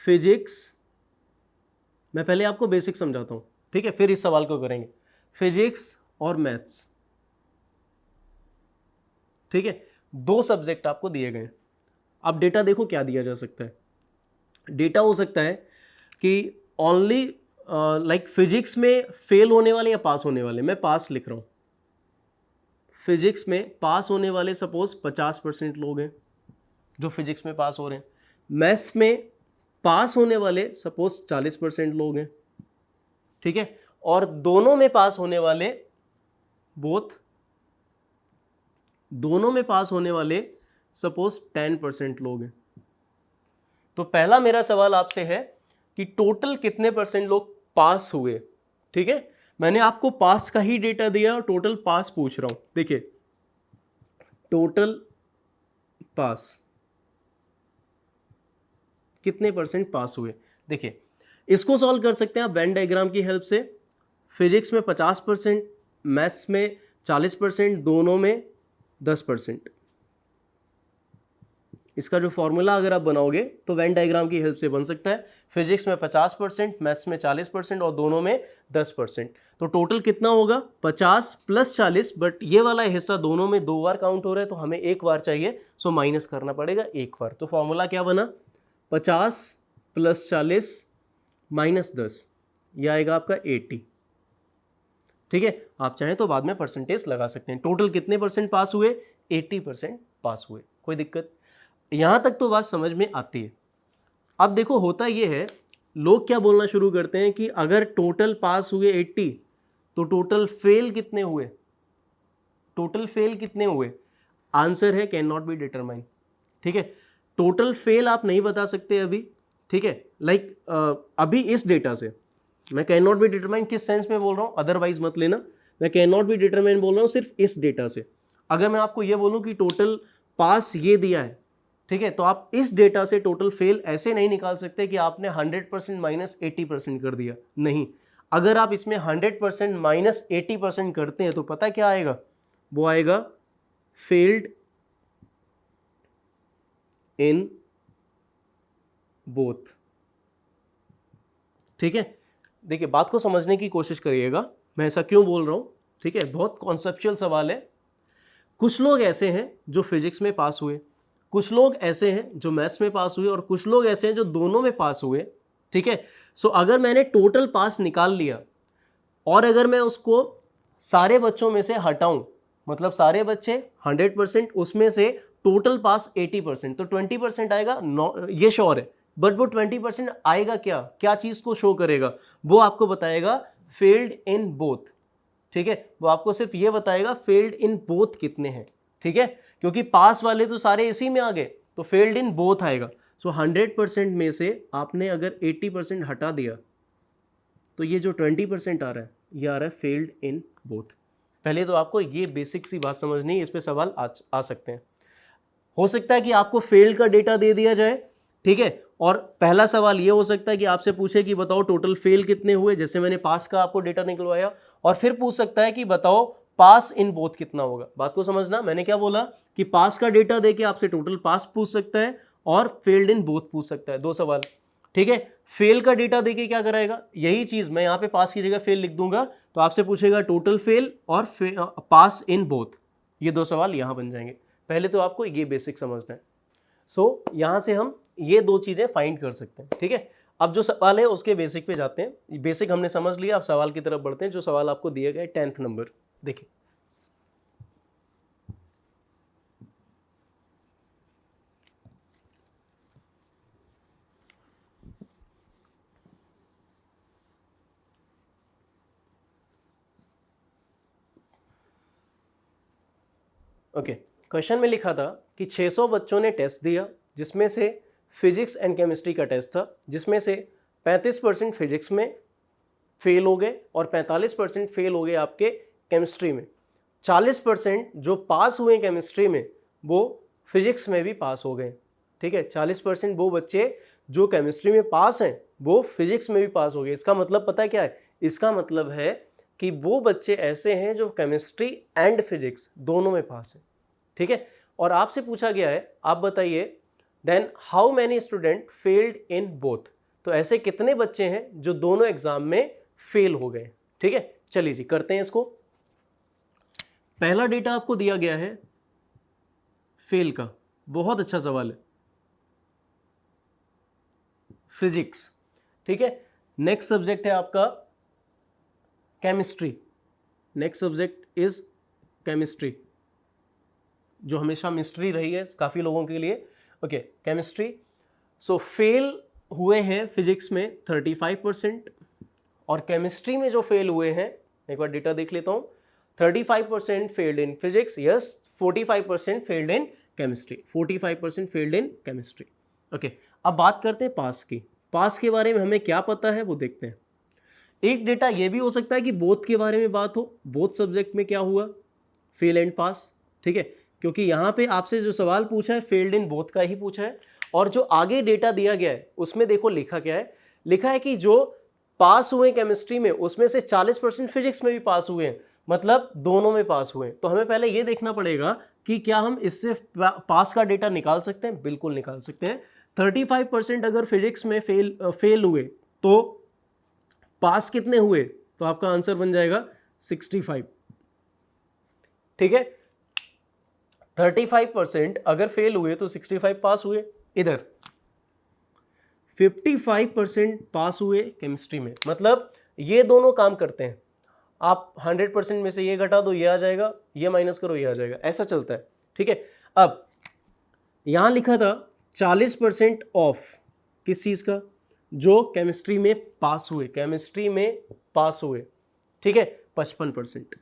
फिजिक्स, मैं पहले आपको बेसिक समझाता हूं, ठीक है, फिर इस सवाल को करेंगे। फिजिक्स और मैथ्स, ठीक है, दो सब्जेक्ट आपको दिए गए। अब डेटा देखो क्या दिया जा सकता है। डेटा हो सकता है कि ओनली लाइक फिजिक्स में फेल होने वाले या पास होने वाले। मैं पास लिख रहा हूं। फिजिक्स में पास होने वाले सपोज 50% लोग हैं जो फिजिक्स में पास हो रहे हैं। मैथ्स में पास होने वाले सपोज 40% लोग हैं, ठीक है, और दोनों में पास होने वाले दोनों में पास होने वाले सपोज 10% लोग हैं। तो पहला मेरा सवाल आपसे है कि टोटल कितने % लोग पास हुए। ठीक है, मैंने आपको पास का ही डेटा दिया और टोटल पास पूछ रहा हूं। देखिए टोटल पास कितने % पास हुए। देखिए इसको सॉल्व कर सकते हैं आप वेन डायग्राम की हेल्प से। फिजिक्स में 50%, मैथ्स में 40%, दोनों में 10%। इसका जो फॉर्मूला अगर आप बनाओगे तो वेन डायग्राम की हेल्प से बन सकता है। फिजिक्स में 50%, मैथ्स में 40% और दोनों में 10%। तो टोटल कितना होगा 50 + 40, बट ये वाला हिस्सा दोनों में 2 बार काउंट हो रहा है तो हमें 1 बार चाहिए, सो माइनस करना पड़ेगा 1 बार। तो फॉर्मूला क्या बना 50 + 40 - 10, यह आएगा आपका 80। ठीक है, आप चाहें तो बाद में परसेंटेज लगा सकते हैं। टोटल कितने % पास हुए 80% पास हुए, कोई दिक्कत? यहां तक तो बात समझ में आती है। अब देखो होता यह है, लोग क्या बोलना शुरू करते हैं कि अगर टोटल पास हुए 80 तो टोटल फेल कितने हुए, टोटल फेल कितने हुए? आंसर है कैन नॉट बी डिटरमाइन। ठीक है, टोटल फेल आप नहीं बता सकते अभी। ठीक है, लाइक अभी इस डेटा से मैं कैन नॉट बी डिटरमाइन किस सेंस में बोल रहा हूं, अदरवाइज मत लेना। मैं कैन नॉट बी डिटरमाइन बोल रहा हूं सिर्फ इस डेटा से। अगर मैं आपको यह बोलूं कि टोटल पास ये दिया है, ठीक है, तो आप इस डेटा से टोटल फेल ऐसे नहीं निकाल सकते कि आपने 100% - 80% कर दिया, नहीं। अगर आप इसमें 100% - 80% करते हैं तो पता क्या आएगा, वो आएगा फेल्ड इन बोथ। ठीक है, देखिए बात को समझने की कोशिश करिएगा, मैं ऐसा क्यों बोल रहा हूं। ठीक है, बहुत कॉन्सेप्चुअल सवाल है। कुछ लोग ऐसे हैं जो फिजिक्स में पास हुए, कुछ लोग ऐसे हैं जो मैथ्स में पास हुए और कुछ लोग ऐसे हैं जो दोनों में पास हुए। ठीक है, सो अगर मैंने टोटल पास निकाल लिया और अगर मैं उसको सारे बच्चों में से हटाऊं, मतलब सारे बच्चे 100%, उसमें से टोटल पास 80%, तो 20% आएगा, ये श्योर है। बट वो 20% आएगा क्या, क्या चीज को शो करेगा, वो आपको बताएगा फेल्ड इन बोथ। ठीक है, वो आपको सिर्फ ये बताएगा फेल्ड इन बोथ कितने हैं। ठीक है, क्योंकि पास वाले तो सारे इसी में आ गए, तो फेल्ड इन बोथ आएगा। सो 100% में से आपने अगर 80% हटा दिया तो ये जो 20% आ रहा है ये आ रहा है फेल्ड इन बोथ। पहले तो आपको ये बेसिक सी बात समझनी है, इस पे सवाल आ सकते हैं। हो सकता है कि आपको फेल का डेटा दे दिया जाए, ठीक है, और पहला सवाल ये हो सकता है कि आपसे पूछे कि बताओ टोटल फेल कितने हुए, जैसे मैंने पास का आपको डेटा निकलवाया, और फिर पूछ सकता है कि बताओ पास इन बोथ कितना होगा। बात को समझना, मैंने क्या बोला कि पास का डेटा देके आपसे टोटल पास पूछ सकता है और फेल्ड इन बोथ पूछ सकता है, 2 सवाल। ठीक है, फेल का डेटा देके क्या कराएगा, यही चीज मैं यहाँ पे पास की जगह फेल लिख दूंगा, तो आपसे पूछेगा टोटल फेल और पास इन बोथ, ये 2 सवाल यहाँ बन जाएंगे। पहले तो आपको ये बेसिक समझना है। सो यहाँ से हम ये 2 चीजें फाइंड कर सकते हैं। ठीक है, अब जो सवाल है उसके बेसिक पे जाते हैं। बेसिक हमने समझ लिया, अब सवाल की तरफ बढ़ते हैं। जो सवाल आपको दिया गया है 10th नंबर, देखिए। ओके, क्वेश्चन में लिखा था कि 600 बच्चों ने टेस्ट दिया, जिसमें से फिजिक्स एंड केमिस्ट्री का टेस्ट था, जिसमें से 35% फिजिक्स में फेल हो गए और 45% फेल हो गए आपके केमिस्ट्री में। 40% जो पास हुए केमिस्ट्री में वो फिजिक्स में भी पास हो गए। ठीक है, 40% वो बच्चे जो केमिस्ट्री में पास हैं वो फिजिक्स में भी पास हो गए। इसका मतलब पता है क्या है, इसका मतलब है कि वो बच्चे ऐसे हैं जो केमिस्ट्री एंड फिजिक्स दोनों में पास हैं। ठीक है, और आपसे पूछा गया है, आप बताइए then how many student failed in both, तो ऐसे कितने बच्चे हैं जो दोनों एग्जाम में फेल हो गए। ठीक है, चलिए जी करते हैं इसको। पहला डेटा आपको दिया गया है फेल का, बहुत अच्छा सवाल है, फिजिक्स। ठीक है, नेक्स्ट सब्जेक्ट है आपका chemistry, next subject is chemistry, जो हमेशा मिस्ट्री रही है काफी लोगों के लिए। Okay, chemistry. सो फेल हुए हैं फिजिक्स में 35% और केमिस्ट्री में जो फेल हुए हैं, एक बार डेटा देख लेता हूं, 35% failed in physics, yes, 45% failed in chemistry, 45% failed in chemistry. Okay, अब बात करते हैं पास की। पास के बारे में हमें क्या पता है वो देखते हैं। एक डेटा ये भी हो सकता है कि बोथ के बारे में बात हो, बोथ सब्जेक्ट में क्या हुआ, फेल एंड पास। ठीक है, क्योंकि यहाँ पे आपसे जो सवाल पूछा है फेल्ड इन बोथ का ही पूछा है, और जो आगे डेटा दिया गया है उसमें देखो लिखा क्या है, लिखा है कि जो पास हुए केमिस्ट्री में उसमें से 40% फिजिक्स में भी पास हुए हैं, मतलब दोनों में पास हुए। तो हमें पहले ये देखना पड़ेगा कि क्या हम इससे पास का डेटा निकाल सकते हैं। बिल्कुल निकाल सकते हैं। 35% अगर फिजिक्स में फेल हुए तो पास कितने हुए, तो आपका आंसर बन जाएगा 65। ठीक है, 35% अगर फेल हुए तो 65 पास हुए। इधर 55% पास हुए केमिस्ट्री में, मतलब ये दोनों काम करते हैं। आप 100% में से ये घटा दो, ये आ जाएगा, ये माइनस करो, ये आ जाएगा, ऐसा चलता है। ठीक है, अब यहां लिखा था 40% ऑफ किस चीज का, जो केमिस्ट्री में पास हुए, केमिस्ट्री में पास हुए। ठीक है, 55%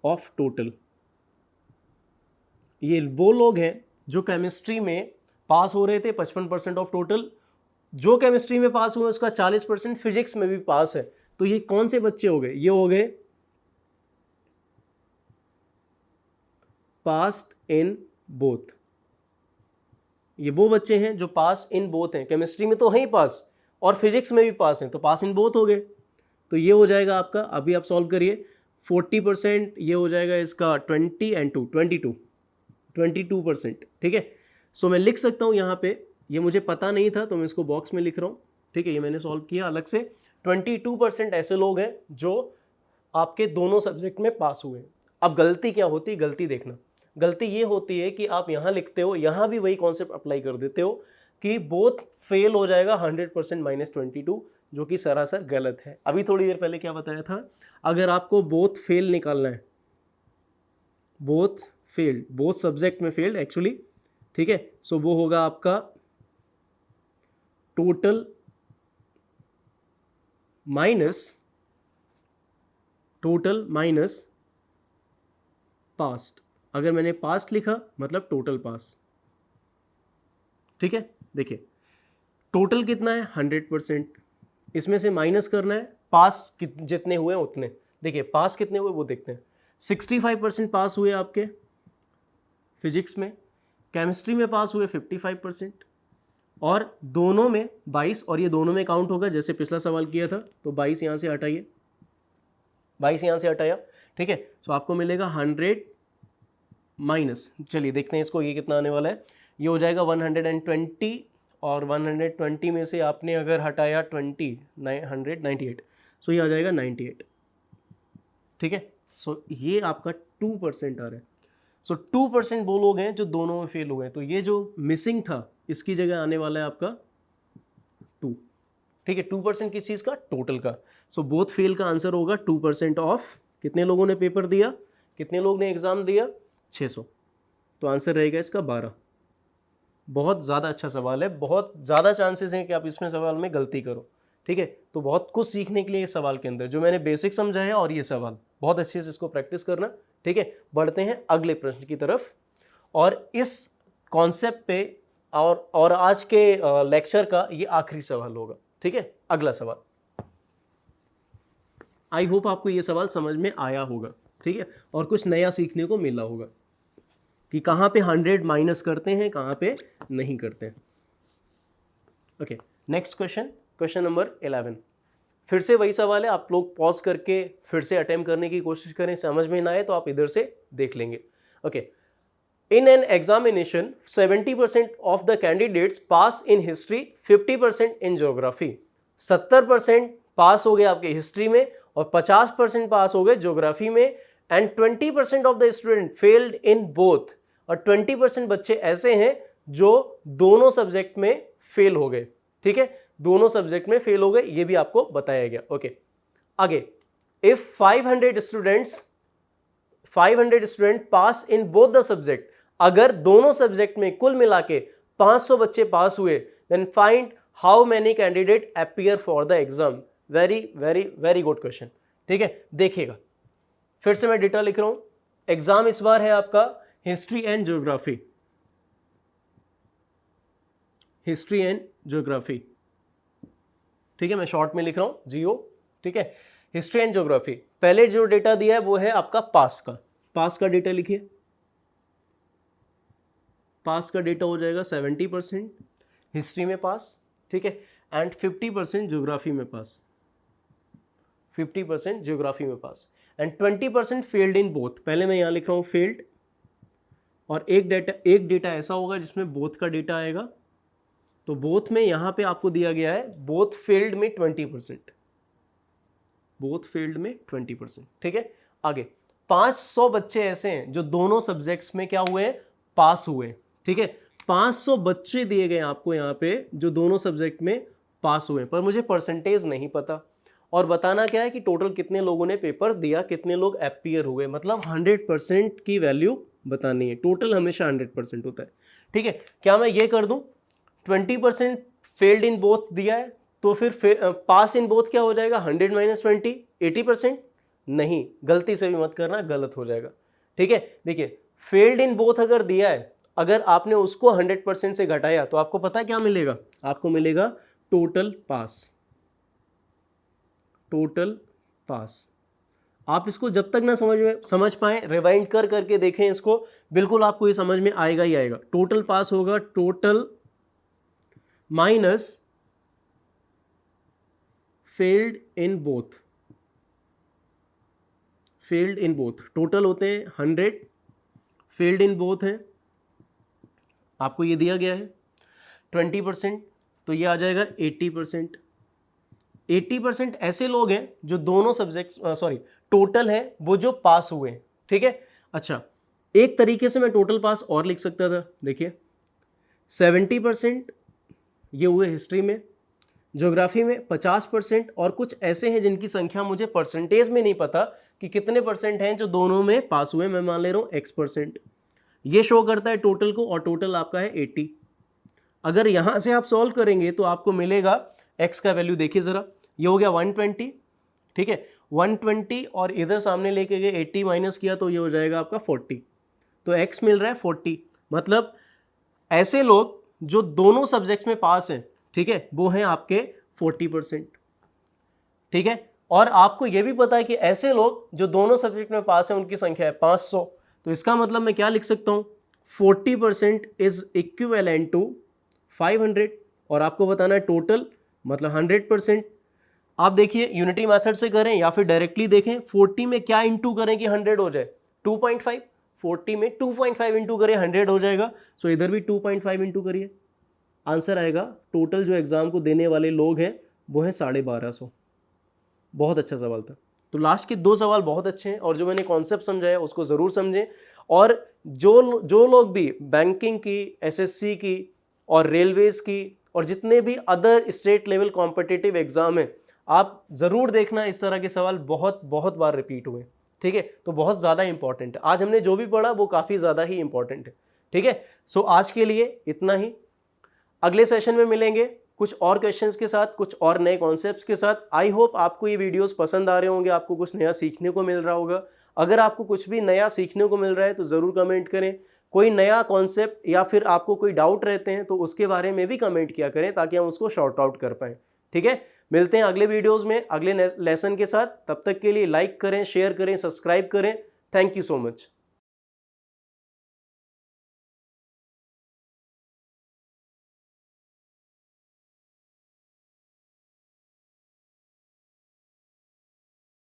ऑफ टोटल। ये वो लोग हैं जो केमिस्ट्री में पास हो रहे थे, 55% ऑफ टोटल। जो केमिस्ट्री में पास हुए उसका 40% फिजिक्स में भी पास है। तो ये कौन से बच्चे हो गए, ये हो गए पास्ड इन बोथ। ये वो बच्चे हैं जो पास इन बोथ हैं, केमिस्ट्री में तो है ही पास और फिजिक्स में भी पास हैं, तो पास इन बोथ हो गए। तो ये हो जाएगा आपका, अभी आप सॉल्व करिए, 40%, ये हो जाएगा इसका 20 एंड 2 22%। ठीक है, सो मैं लिख सकता हूँ यहाँ पे, ये मुझे पता नहीं था तो मैं इसको बॉक्स में लिख रहा हूँ। ठीक है, ये मैंने सॉल्व किया अलग से। 22% ऐसे लोग हैं जो आपके दोनों सब्जेक्ट में पास हुए। अब गलती क्या होती है, गलती देखना, गलती ये होती है कि आप यहाँ लिखते हो, यहाँ भी वही कॉन्सेप्ट अप्लाई कर देते हो कि बोथ फेल हो जाएगा 100% -22, जो कि सरासर गलत है। अभी थोड़ी देर पहले क्या बताया था, अगर आपको बोथ फेल निकालना है, बोथ फेल्ड, बोथ सब्जेक्ट में फेल्ड एक्चुअली। ठीक है, सो वो होगा आपका टोटल माइनस पास्ट। अगर मैंने पास्ट लिखा मतलब टोटल पास। ठीक है, देखिए टोटल कितना है 100%, इसमें से माइनस करना है पास जितने हुए उतने। देखिए पास कितने हुए वो देखते हैं। 65% पास हुए आपके फिजिक्स में, केमिस्ट्री में पास हुए 55%, और दोनों में 22, और ये दोनों में काउंट होगा जैसे पिछला सवाल किया था। तो 22 यहाँ से हटाइए, 22 यहाँ से हटाया। ठीक है, तो आपको मिलेगा 100 माइनस, चलिए देखते हैं इसको, ये कितना आने वाला है। ये हो जाएगा 120, और 120 में से आपने अगर हटाया 20, 198, सो ये आ जाएगा 98। ठीक है, सो ये आपका 2% आ रहा है। सो 2% वो लोग हैं जो दोनों में फेल हुए हैं। तो ये जो मिसिंग था इसकी जगह आने वाला है आपका 2। ठीक है, 2% किस चीज़ का, टोटल का। सो बोथ फेल का आंसर होगा 2% ऑफ, कितने लोगों ने पेपर दिया, कितने लोग ने एग्जाम दिया, 600। तो आंसर रहेगा इसका 12। बहुत ज़्यादा अच्छा सवाल है, बहुत ज़्यादा चांसेस हैं कि आप इसमें सवाल में गलती करो। ठीक है, तो बहुत कुछ सीखने के लिए इस सवाल के अंदर जो मैंने बेसिक समझाया, और ये सवाल बहुत अच्छे से इसको प्रैक्टिस करना। ठीक है, बढ़ते हैं अगले प्रश्न की तरफ, और इस कॉन्सेप्ट पे और आज के लेक्चर का ये आखिरी सवाल होगा। ठीक है, अगला सवाल, आई होप आपको ये सवाल समझ में आया होगा। ठीक है, और कुछ नया सीखने को मिला होगा कि कहाँ पे 100 माइनस करते हैं, कहाँ पे नहीं करते हैं। Okay, next question, question number 11। फिर से वही सवाल है, आप लोग पॉज करके फिर से अटेम्प्ट करने की कोशिश करें, समझ में ना आए तो आप इधर से देख लेंगे। Okay, in an examination 70% of the candidates pass in history, 50% in geography. 70% पास हो गए आपके हिस्ट्री में और 50% पास हो गए ज्योग्राफी में, and 20% of the student failed in both, और 20% बच्चे ऐसे हैं जो दोनों सब्जेक्ट में फेल हो गए। ठीक है, दोनों सब्जेक्ट में फेल हो गए, ये भी आपको बताया गया। ओके, आगे, if 500 student pass in both the subject, अगर दोनों सब्जेक्ट में कुल मिला के 500 बच्चे पास हुए, then find how many candidate appear for the exam. Very very very good question. ठीक है, देखिएगा फिर से मैं डेटा लिख रहा हूं। एग्जाम इस बार है आपका history and geography, history and geography. ठीक है, मैं शॉर्ट में लिख रहा हूं जियो। ठीक है, हिस्ट्री एंड ज्योग्राफी। पहले जो डेटा दिया है वो है आपका पास का, पास का डेटा लिखिए। पास का डेटा हो जाएगा 70% हिस्ट्री में पास। ठीक है, एंड 50% ज्योग्राफी में पास। 50% ज्योग्राफी में पास एंड 20% फेल्ड इन बोथ। पहले मैं यहाँ लिख रहा हूँ फेल्ड, और एक डेटा ऐसा होगा जिसमें बोथ का डेटा आएगा। तो बोथ में यहाँ पे आपको दिया गया है बोथ फेल्ड में 20%, बोथ फेल्ड में 20%। ठीक है, आगे 500 बच्चे ऐसे हैं जो दोनों सब्जेक्ट्स में क्या हुए हैं, पास हुए। ठीक है, 500 बच्चे दिए गए आपको यहाँ पे जो दोनों सब्जेक्ट में पास हुए, पर मुझे परसेंटेज नहीं पता। और बताना क्या है कि टोटल कितने लोगों ने पेपर दिया, कितने लोग अपीयर हुए, मतलब 100% की वैल्यू बतानी है। टोटल हमेशा 100% होता है। ठीक है, क्या मैं ये कर दूं 20% फेल्ड इन बोथ दिया है तो फिर पास इन बोथ क्या हो जाएगा, 100 - 20 80%? नहीं, गलती से भी मत करना, गलत हो जाएगा। ठीक है, देखिए फेल्ड इन बोथ अगर दिया है, अगर आपने उसको 100% से घटाया तो आपको पता है क्या मिलेगा, आपको मिलेगा टोटल पास। टोटल पास। आप इसको जब तक ना समझ पाए रिवाइंड कर करके देखें इसको, बिल्कुल आपको ये समझ में आएगा ही आएगा। टोटल पास होगा total minus failed in both. Failed in both total होते हैं 100, फेल्ड इन बोथ है आपको ये दिया गया है 20%, तो ये आ जाएगा 80%। 80% ऐसे लोग हैं जो दोनों सब्जेक्ट्स टोटल है वो जो पास हुए हैं। ठीक है, अच्छा एक तरीके से मैं टोटल पास और लिख सकता था, देखिए 70% ये हुए हिस्ट्री में, ज्योग्राफी में 50%, और कुछ ऐसे हैं जिनकी संख्या मुझे परसेंटेज में नहीं पता कि कितने परसेंट हैं जो दोनों में पास हुए, मैं मान ले रहा हूँ X%। ये शो करता है टोटल को, और टोटल आपका है 80। अगर यहां से आप सॉल्व करेंगे तो आपको मिलेगा x का वैल्यू, देखिए जरा, ये हो गया 120। ठीक है, 120 और इधर सामने लेके गए 80 माइनस किया तो ये हो जाएगा आपका 40। तो x मिल रहा है 40, मतलब ऐसे लोग जो दोनों सब्जेक्ट्स में पास हैं, ठीक है, वो हैं आपके 40%। ठीक है, और आपको ये भी पता है कि ऐसे लोग जो दोनों सब्जेक्ट में पास हैं उनकी संख्या है 500। तो इसका मतलब मैं क्या लिख सकता हूं, 40% इज इक्विवेलेंट टू 500, और आपको बताना है टोटल मतलब 100%। आप देखिए यूनिटी मेथड से करें या फिर डायरेक्टली देखें, 40 में क्या इंटू करें कि 100 हो जाए, 2.5। 40 में 2.5 इंटू करें 100 हो जाएगा। सो इधर भी 2.5 इंटू करिए, आंसर आएगा। टोटल जो एग्जाम को देने वाले लोग हैं वो हैं 1250। बहुत अच्छा सवाल था। तो लास्ट के 2 सवाल बहुत अच्छे हैं, और जो मैंने कॉन्सेप्ट समझाया उसको ज़रूर समझें। और जो लोग भी बैंकिंग की, एसएससी की और रेलवेज़ की और जितने भी other state level competitive exam हैं, आप ज़रूर देखना, इस तरह के सवाल बहुत बहुत बार रिपीट हुए। ठीक है, तो बहुत ज़्यादा इंपॉर्टेंट है। आज हमने जो भी पढ़ा वो काफ़ी ज़्यादा ही इंपॉर्टेंट है। ठीक है, सो आज के लिए इतना ही। अगले सेशन में मिलेंगे कुछ और क्वेश्चंस के साथ, कुछ और नए कॉन्सेप्ट्स के साथ। आई होप आपको ये वीडियोस पसंद आ रहे होंगे, आपको कुछ नया सीखने को मिल रहा होगा। अगर आपको कुछ भी नया सीखने को मिल रहा है तो ज़रूर कमेंट करें। कोई नया कॉन्सेप्ट या फिर आपको कोई डाउट रहते हैं तो उसके बारे में भी कमेंट किया करें, ताकि हम उसको शॉर्ट आउट कर पाएँ। ठीक है, मिलते हैं अगले वीडियोज़ में अगले लेसन के साथ। तब तक के लिए लाइक करें, शेयर करें, सब्सक्राइब करें। Thank you so much.